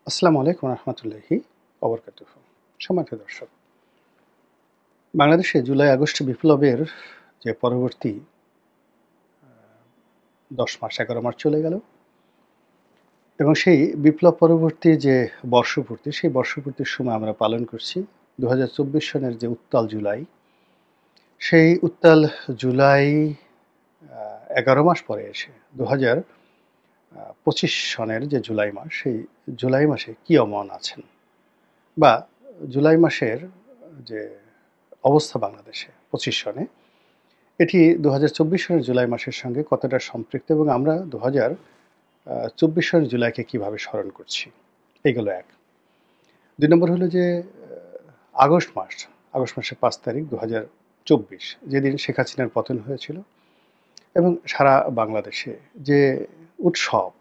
আসসালামু আলাইকুম রহমতুল্লাহি ওবরকাতুহু। সম্মানিত দর্শক, বাংলাদেশে জুলাই আগস্ট বিপ্লবের যে পরবর্তী ১০ মাস ১১ মাস চলে গেল এবং সেই বিপ্লব পরবর্তী যে বর্ষপূর্তি, সেই বর্ষপূর্তির সময় আমরা পালন করছি ২০২৪ সনের যে উত্তাল জুলাই, সেই উত্তাল জুলাই ১১ মাস পরে এসে ২০২৫ সনের যে জুলাই মাস, সেই জুলাই মাসে কী অমন আছেন বা জুলাই মাসের যে অবস্থা বাংলাদেশে ২৫ সনে, এটি ২০২৪ সনের জুলাই মাসের সঙ্গে কতটা সম্পৃক্ত এবং আমরা ২০২৪ সনের জুলাইকে কীভাবে স্মরণ করছি, এইগুলো এক। ২ নম্বর হলো যে আগস্ট মাসের ৫ তারিখ ২০২৪, যেদিন শেখ হাসিনার পতন হয়েছিল এবং সারা বাংলাদেশে যে উৎসব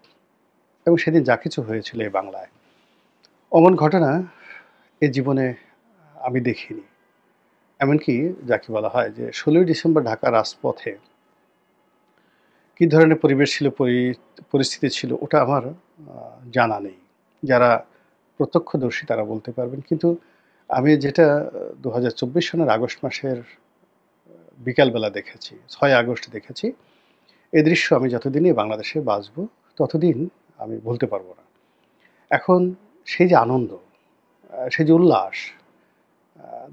এবং সেদিন যা কিছু হয়েছিল এই বাংলায়, অমন ঘটনা এ জীবনে আমি দেখিনি। এমনকি যাকে বলা হয় যে ১৬ই ডিসেম্বর ঢাকার রাজপথে কী ধরনের পরিবেশ ছিল, পরিস্থিতি ছিল, ওটা আমার জানা নেই। যারা প্রত্যক্ষদর্শী তারা বলতে পারবেন। কিন্তু আমি যেটা ২০২৪ সনের আগস্ট মাসের বিকালবেলা দেখেছি, ৬ আগস্ট দেখেছি, এই দৃশ্য আমি যতদিনই বাংলাদেশে বাঁচব ততদিন আমি ভুলতে পারবো না। এখন সেই যে আনন্দ, সেই যে উল্লাস,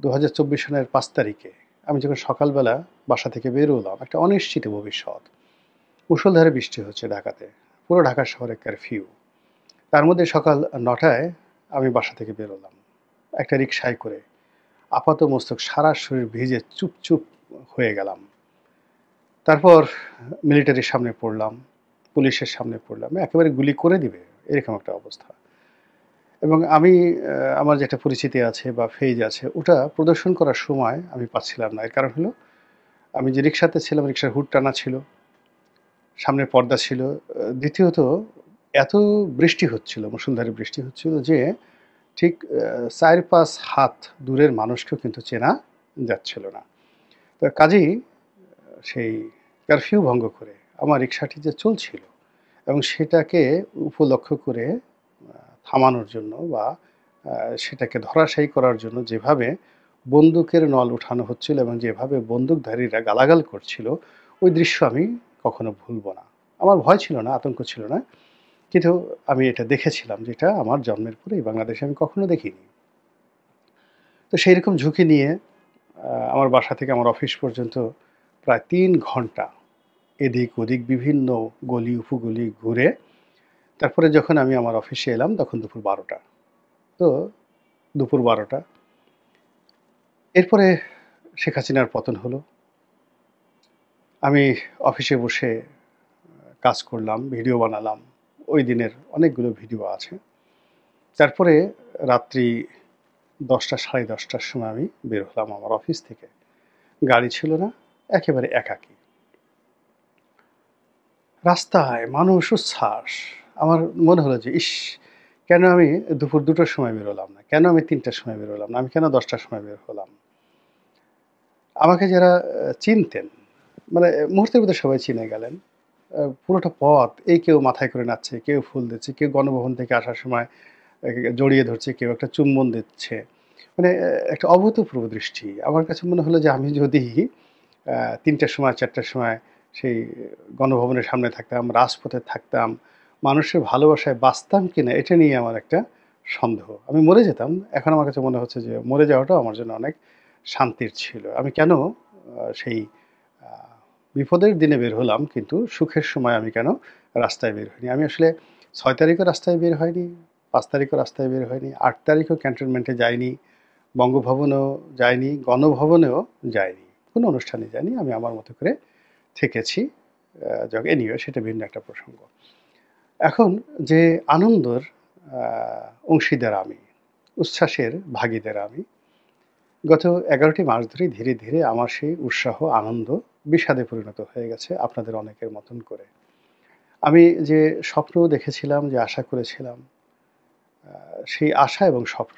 ২০২৪ সনের ৫ তারিখে আমি যখন সকালবেলা বাসা থেকে বের হলাম, একটা অনিশ্চিত ভবিষ্যৎ, মুষলধারে বৃষ্টি হচ্ছে ঢাকাতে, পুরো ঢাকা শহরে কারফিউ। তার মধ্যে সকাল ৯টায় আমি বাসা থেকে বেরোলাম একটা রিকশায় করে, আপাতমস্তক সারা শরীর ভিজে চুপচুপ হয়ে গেলাম। তারপর মিলিটারির সামনে পড়লাম, পুলিশের সামনে পড়লাম, একেবারে গুলি করে দিবে এরকম একটা অবস্থা। এবং আমি আমার যেটা পরিচিতি আছে বা ফেজ আছে, ওটা প্রদর্শন করার সময় আমি পাচ্ছিলাম না। এর কারণ হলো আমি যে রিকশাতে ছিলাম, রিকশার হুড টানা ছিল, সামনের পর্দা ছিল। দ্বিতীয়ত এত বৃষ্টি হচ্ছিল, মুষলধারে বৃষ্টি হচ্ছিল যে ঠিক ৪-৫ হাত দূরের মানুষকেও কিন্তু চেনা যাচ্ছিল না। তো কাজেই সেই কারফিউ ভঙ্গ করে আমার রিকশাটি যে চলছিল এবং সেটাকে উপলক্ষ করে থামানোর জন্য বা সেটাকে ধরাশায়ী করার জন্য যেভাবে বন্দুকের নল উঠানো হচ্ছিল এবং যেভাবে বন্দুকধারীরা গালাগাল করছিল, ওই দৃশ্য আমি কখনো ভুলব না। আমার ভয় ছিল না, আতঙ্ক ছিল না, কিন্তু আমি এটা দেখেছিলাম, যেটা আমার জন্মের পরে এই বাংলাদেশে আমি কখনো দেখিনি। তো সেই রকম ঝুঁকি নিয়ে আমার বাসা থেকে আমার অফিস পর্যন্ত প্রায় ৩ ঘন্টা এদিক ওদিক বিভিন্ন গলি উপগলি ঘুরে তারপরে যখন আমি আমার অফিসে এলাম তখন দুপুর ১২টা। তো দুপুর ১২টা, এরপরে শেখ হাসিনার পতন হলো। আমি অফিসে বসে কাজ করলাম, ভিডিও বানালাম। ওই দিনের অনেকগুলো ভিডিও আছে। তারপরে রাত্রি ১০টা, সাড়ে ১০টার সময় আমি বের হলাম আমার অফিস থেকে। গাড়ি ছিল না, একেবারে একাকী। রাস্তায় মানুষ উচ্ছ্বাস। আমার মনে হলো যে ইস! কেন আমি দুপুর ২টোর সময় বেরোলাম না? কেন আমি ৩টার সময় বেরোলাম না? আমি কেন ১০টার সময় বের হলাম? আমাকে যারা চিনতেন, মানে মুহূর্তের মধ্যে সবাই চিনে গেলেন। পুরোটা পথ এই কেউ মাথায় করে নাচছে, কেউ ফুল দিচ্ছে, কেউ গণভবন থেকে আসার সময় জড়িয়ে ধরছে, কেউ একটা চুম্বন দিচ্ছে। মানে একটা অভূতপূর্ব দৃষ্টি। আমার কাছে মনে হলো যে আমি যদি ৩টার সময় ৪টার সময় সেই গণভবনের সামনে থাকতাম, রাজপথে থাকতাম, মানুষের ভালোবাসায় বাঁচতাম কিনা এটা নিয়ে আমার একটা সন্দেহ। আমি মরে যেতাম। এখন আমার কাছে মনে হচ্ছে যে মরে যাওয়াটাও আমার জন্য অনেক শান্তির ছিল। আমি কেন সেই আ বিপদের দিনে বের হলাম, কিন্তু সুখের সময় আমি কেন রাস্তায় বের হইনি? আমি আসলে ৬ তারিখও রাস্তায় বের হয়নি, ৫ তারিখও রাস্তায় বের হয়নি, ৮ তারিখও ক্যান্টনমেন্টে যাইনি, বঙ্গভবনেও যাইনি, গণভবনেও যাইনি। কোনো অনুষ্ঠানে যাইনি। আমি আমার মতো করে থেকেছি। এনিওয়ে সেটা ভিন্ন একটা প্রসঙ্গ। এখন যে আনন্দর আ অংশীদার আমি, উচ্ছ্বাসের ভাগীদার আমি, গত ১১টি মাস ধরেই ধীরে, ধীরে আমার সেই উৎসাহ, আনন্দ বিষাদে পরিণত হয়ে গেছে আপনাদের অনেকের মতন করে। আমি যে স্বপ্ন দেখেছিলাম, যে আশা করেছিলাম, আ সেই আশা এবং স্বপ্ন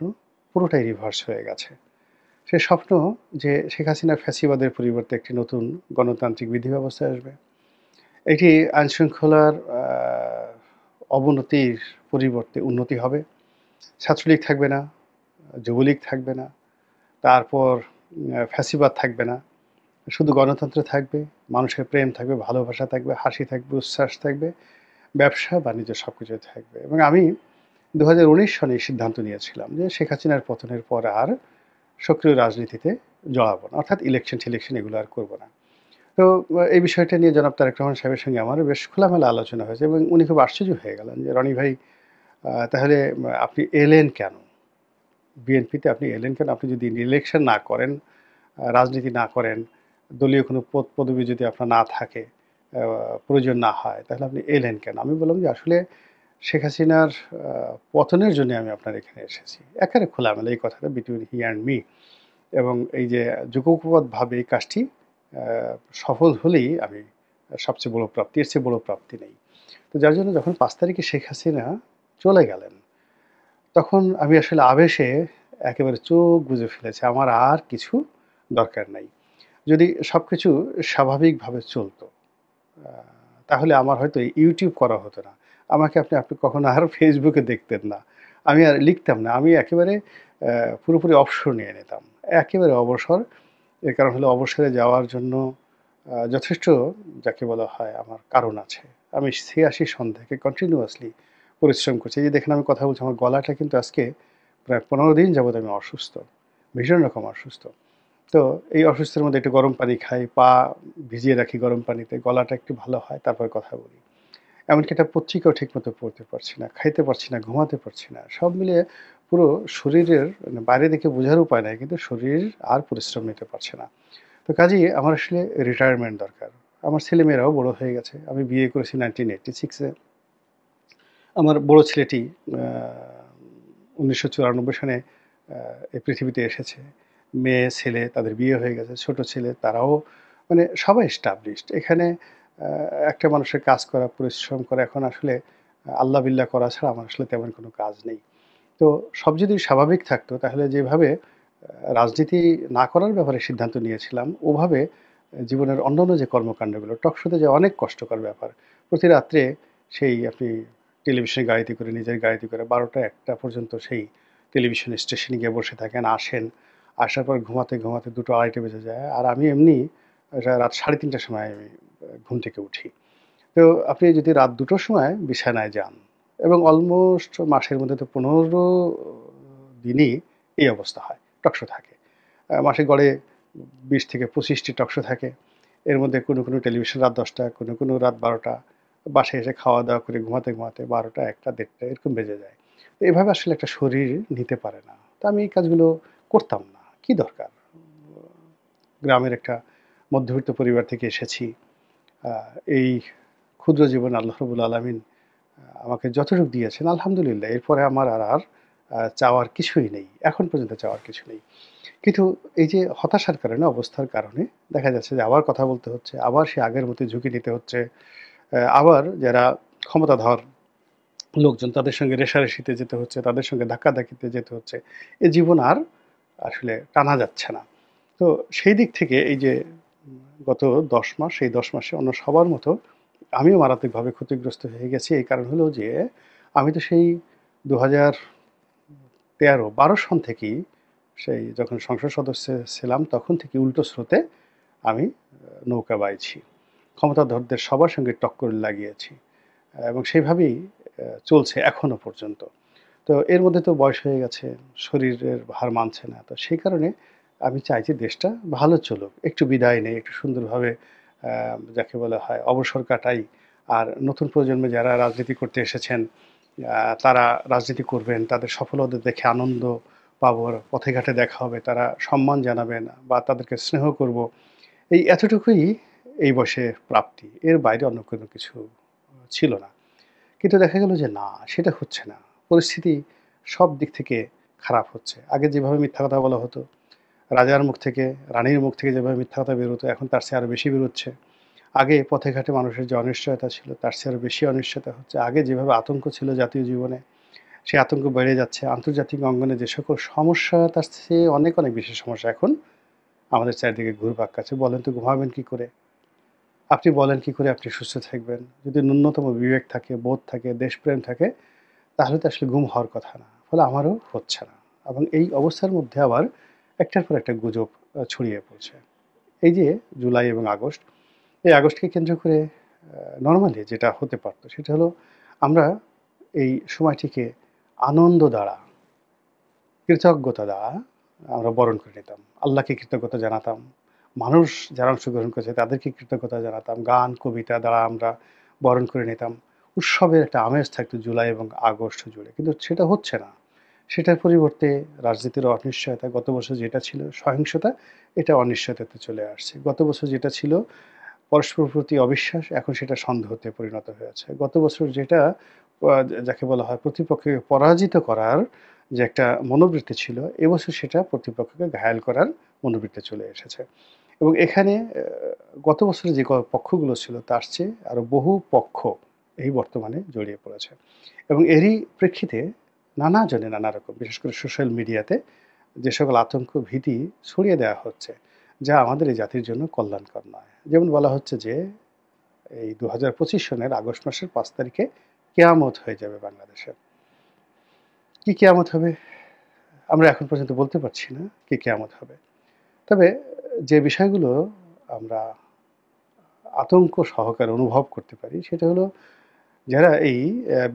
পুরোটাই রিভার্স হয়ে গেছে। সেই স্বপ্ন যে শেখ হাসিনার ফ্যাসিবাদের পরিবর্তে একটি নতুন গণতান্ত্রিক বিধি ব্যবস্থা আসবে। এটি আইনশৃঙ্খলার অবনতির পরিবর্তে উন্নতি হবে। ছাত্রলীগ থাকবে না, যুবলীগ থাকবে না, তারপর ফ্যাসিবাদ থাকবে না। শুধু গণতন্ত্র থাকবে, মানুষের প্রেম থাকবে, ভালোবাসা থাকবে, হাসি থাকবে, উচ্ছ্বাস থাকবে, ব্যবসা-বাণিজ্য সবকিছুই থাকবে। এবং আমি ২০১৯ সনে এই সিদ্ধান্ত নিয়েছিলাম যে শেখ হাসিনার পতনের পর আর সক্রিয় রাজনীতিতে জড়াবো না। অর্থাৎ ইলেকশন-টিলেকশন এগুলো আর করব না। তো এই বিষয়টা নিয়ে জনাব তারেক রহমান সাহেবের সঙ্গে আমার বেশ খোলামেলা আলোচনা হয়েছে এবং উনি খুব আশ্চর্য হয়ে গেলেন যে, "রনি ভাই, তাহলে আপনি এলেন কেন? বিএনপিতে আপনি এলেন কেন? আপনি যদি ইলেকশন না করেন, রাজনীতি না করেন, দলীয় কোনো পদবি যদি আপনার না থাকে, আ প্রয়োজন না হয়, তাহলে আপনি এলেন কেন?" আমি বললাম যে, "আসলে শেখ হাসিনার পতনের জন্য আমি আপনার এখানে এসেছি।" একেবারে খোলামেলা এই কথাটা বিটুইন হি অ্যান্ড মি। এবং এই যে যুগোপপাতভাবে এই কাজটি আ সফল হলেই আমি সবচেয়ে বড় প্রাপ্তি। এর চেয়ে বড় প্রাপ্তি নেই। তো যার জন্য যখন ৫ তারিখে শেখ হাসিনা চলে গেলেন, তখন আমি আসলে আবেশে একেবারে চোখ বুজে ফেলেছি। আমার আর কিছু দরকার নাই। যদি সবকিছু স্বাভাবিকভাবে চলতো, আ তাহলে আমার হয়তো YouTube করা হতো না। আপনি কখনো আর Facebook এ দেখতেন না। আমি আর লিখতাম না। আমি একেবারে পুরোপুরি অবসর নিয়ে নিতাম। একেবারে অবসর। এর কারণ হলো অবসরে যাওয়ার জন্য যথেষ্ট যাকে বলা হয় আমার কারণ আছে। আমি ৮৬ সন থেকে কন্টিনিউয়াসলি পরিশ্রম করছি। এই যে দেখেন আমি কথা বলছি, আমার গলাটা কিন্তু আজকে প্রায় ১৫ দিন যাবৎ আমি অসুস্থ। ভীষণ রকম অসুস্থ। তো এই অসুস্থের মধ্যে একটু গরম পানি খাই, পা ভিজিয়ে রাখি গরম পানিতে, গলাটা একটু ভালো হয়, তারপর কথা বলি। এমনকি একটা পত্রিকাও ঠিকমতো পড়তে পারছি না, খাইতে পারছি না, ঘুমাতে পারছি না। সব মিলিয়ে পুরো শরীরের মানে বাইরে দেখে বোঝার উপায় নাই। কিন্তু শরীর আর পরিশ্রম নিতে পারছে না। তো কাজেই আমার আসলে রিটায়ারমেন্ট দরকার। আমার ছেলেমেয়েরাও বড় হয়ে গেছে। আমি বিয়ে করেছি 1986 এ। আমার বড় ছেলেটি আ ১৯৯৪ সনে আ এই পৃথিবীতে এসেছে। মেয়ে, ছেলে তাদের বিয়ে হয়ে গেছে। ছোট ছেলে তারাও মানে সবাই established। এখানে আ একটা মানুষের কাজ করা, পরিশ্রম করা এখন আসলে আল্লাহ বিল্লাহ করা ছাড়া আমার আসলে তেমন কোনো কাজ নেই। তো সব যদি স্বাভাবিক থাকতো তাহলে যেভাবে রাজনীতি না করার ব্যাপারে সিদ্ধান্ত নিয়েছিলাম, ওভাবে জীবনের অন্যান্য যে কর্মকাণ্ডগুলো টকশোতে যাওয়া অনেক কষ্টকর ব্যাপার। প্রতি রাত্রে সেই আপনি টেলিভিশনের গাড়িতে করে, নিজের গাড়িতে করে ১২টা-১টা পর্যন্ত সেই টেলিভিশন স্টেশনে গিয়ে বসে থাকেন, আসেন। আসার পর ঘুমাতে, ঘুমাতে ২টো-২.৩০ বেজে যায়। আর আমি এমনি রাত ৩:৩০ সময় আমি ঘুম থেকে উঠি। তো আপনি যদি রাত ২টোর সময় বিছানায় যান এবং অলমোস্ট মাসের মধ্যে তো ১৫ দিনই এই অবস্থা হয়। টকশো থাকে। মাসে গড়ে ২০ থেকে ২৫ টি টকশো থাকে। এর মধ্যে কোনো টেলিভিশন রাত ১০টা, কোনো রাত ১২টা। বাসায় এসে খাওয়া-দাওয়া করে ঘুমাতে, ঘুমাতে ১২টা, ১টা, ১:৩০ এরকম বেজে যায়। তো এভাবে আসলে একটা শরীর নিতে পারে না। তো আমি এই কাজগুলো করতাম না। কি দরকার? গ্রামের একটা মধ্যবিত্ত পরিবার থেকে এসেছি। আ এই ক্ষুদ্র জীবনে আল্লাহ রাব্বুল আলামিন আমাকে যতটুকু দিয়েছেন আলহামদুলিল্লাহ। এরপরে আমার আর চাওয়ার কিছুই নেই। এখন পর্যন্ত চাওয়ার কিছু নেই। কিন্তু এই যে হতাশার কারণে, অবস্থার কারণে দেখা যাচ্ছে যে আবার কথা বলতে হচ্ছে, আবার সেই আগের মতো ঝুঁকি নিতে হচ্ছে। আবার যারা ক্ষমতাধর লোকজন তাদের সঙ্গে রেষারেষিতে যেতে হচ্ছে, তাদের সঙ্গে ধাক্কাধাক্কিতে যেতে হচ্ছে। এ জীবন আর আসলে টানা যাচ্ছে না। তো সেই দিক থেকে এই যে গত ১০ মাস, এই ১০ মাসে অন্য সবার মতো আমিও মারাত্মকভাবে ক্ষতিগ্রস্ত হয়ে গেছি। এই কারণ হলো যে আমি তো সেই ২০১৩-১২ সন থেকেই সেই যখন সংসদ সদস্য ছিলাম তখন থেকে উল্টো স্রোতে আমি নৌকা বাইছি। ক্ষমতাধরদের সবার সঙ্গে টক্কর লাগিয়েছি এবং সেভাবেই চলছে এখনো পর্যন্ত। তো এর মধ্যে তো বয়স হয়ে গেছে, শরীরের ভার মানছে না। তো সেই কারণে আমি চাই যে দেশটা ভালো চলুক। একটু বিদায় নেই, একটু সুন্দরভাবে আ যাকে বলা হয় অবসর কাটাই। আর নতুন প্রজন্মে যারা রাজনীতি করতে এসেছেন, তারা রাজনীতি করবেন। তাদের সফলতা দেখে আনন্দ পাবো। পথে ঘাটে দেখা হবে। তারা সম্মান জানাবেন বা তাদেরকে স্নেহ করব। এই এতটুকুই এই বয়সে প্রাপ্তি। এর বাইরে অন্য কোনো কিছু ছিল না। কিন্তু দেখা গেল যে না, সেটা হচ্ছে না। পরিস্থিতি সব দিক থেকে খারাপ হচ্ছে। আগে যেভাবে মিথ্যা কথা বলা হতো, রাজার মুখ থেকে, রানীর মুখ থেকে যেভাবে মিথ্যা কথা বের হতো, এখন তার চেয়ে আরো বেশি বেরোচ্ছে। আগে পথে ঘাটে মানুষের যে অনিশ্চয়তা ছিল, তার চেয়ে আরো বেশি অনিশ্চয়তা হচ্ছে। আগে যেভাবে আতঙ্ক ছিল জাতীয় জীবনে, সেই আতঙ্ক বেড়ে যাচ্ছে। আন্তর্জাতিক অঙ্গনে যে সকল সমস্যা, তার চেয়ে অনেক, অনেক বেশি সমস্যা এখন আমাদের চারিদিকে ঘুরপাক খাচ্ছে। বলেন তো ঘুমাবেন কি করে? আপনি বলেন কি করে আপনি সুস্থ থাকবেন? যদি ন্যূনতম বিবেক থাকে, বোধ থাকে, দেশপ্রেম থাকে, তাহলে তো আসলে গুম হওয়ার কথা না। ফলে আমারও হচ্ছে না। এবং এই অবস্থার মধ্যে আবার একটার পর একটা গুজব ছড়িয়ে পড়ছে। এই যে জুলাই এবং আগস্ট, এই আগস্টকে কেন্দ্র করে নরমালি যেটা হতে পারত সেটা হলো আমরা এই সময়টিকে আনন্দ দ্বারা, কৃতজ্ঞতা দ্বারা আমরা বরণ করে নিতাম। আল্লাহকে কৃতজ্ঞতা জানাতাম। মানুষ যারা অংশগ্রহণ করেছে তাদেরকে কৃতজ্ঞতা জানাতাম। গান, কবিতা দ্বারা আমরা বরণ করে নিতাম। উৎসবের একটা আমেজ থাকতো জুলাই এবং আগস্ট জুড়ে। কিন্তু সেটা হচ্ছে না। সেটার পরিবর্তে রাজনীতির অনিশ্চয়তা, গত বছর যেটা ছিল সহিংসতা, এটা অনিশ্চয়তাতে চলে আসছে। গত বছর যেটা ছিল পরস্পরের প্রতি অবিশ্বাস, এখন সেটা সন্দেহতে পরিণত হয়েছে। গত বছর যেটা যাকে বলা হয় প্রতিপক্ষকে পরাজিত করার যে একটা মনোবৃত্তি ছিল, এবছর সেটা প্রতিপক্ষকে ঘায়েল করার মনোবৃত্তি চলে এসেছে। এবং এখানে গত বছরে যে পক্ষগুলো ছিল তার চেয়ে আরও বহু পক্ষ এই বর্তমানে জড়িয়ে পড়েছে। এবং এরই প্রেক্ষিতে নানা জনে নানা রকম, বিশেষ করে সোশ্যাল মিডিয়াতে যে সকল আতঙ্ক, ভীতি ছড়িয়ে দেওয়া হচ্ছে, যা আমাদের এই জাতির জন্য কল্যাণকর নয়। যেমন বলা হচ্ছে যে এই ২০২৫ সনের আগস্ট মাসের ৫ তারিখে কেয়ামত হয়ে যাবে বাংলাদেশে। কি কেয়ামত হবে? আমরা এখন পর্যন্ত বলতে পারছি না কি কেয়ামত হবে। তবে যে বিষয়গুলো আমরা আতঙ্ক সহকারে অনুভব করতে পারি সেটা হলো যারা এই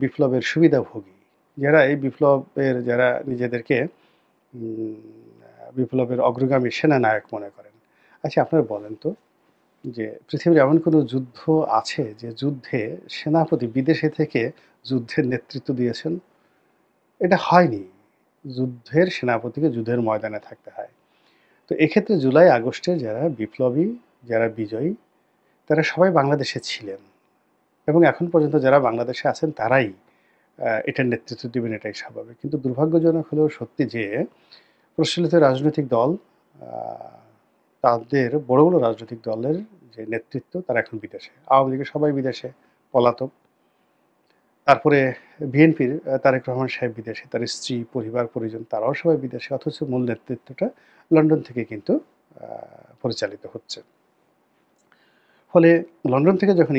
বিপ্লবের সুবিধাভোগী, যারা এই বিপ্লবের যারা নিজেদেরকে উম বিপ্লবের অগ্রগামী সেনানায়ক মনে করেন। আচ্ছা আপনারা বলেন তো যে পৃথিবীর এমন কোনো যুদ্ধ আছে যে যুদ্ধে সেনাপতি বিদেশে থেকে যুদ্ধের নেতৃত্ব দিয়েছেন? এটা হয়নি। যুদ্ধের সেনাপতিকে যুদ্ধের ময়দানে থাকতে হয়। তো এক্ষেত্রে জুলাই আগস্টে যারা বিপ্লবী, যারা বিজয়ী, তারা সবাই বাংলাদেশে ছিলেন এবং এখন পর্যন্ত যারা বাংলাদেশে আছেন তারাই এটার নেতৃত্ব দিবেন, এটাই স্বাভাবিক। কিন্তু দুর্ভাগ্যজনক হলেও সত্যি যে প্রচলিত রাজনৈতিক দল, আ তাদের বড়, বড় রাজনৈতিক দলের যে নেতৃত্ব তারা এখন বিদেশে। আওয়ামী লীগের সবাই বিদেশে, পলাতক। তারপরে বিএনপির তারেক রহমান সাহেব বিদেশে, তার স্ত্রী, পরিবার, পরিজন তারাও সবাই বিদেশে। অথচ মূল নেতৃত্বটা লন্ডন থেকে কিন্তু আ পরিচালিত হচ্ছে। ফলে লন্ডন থেকে যখন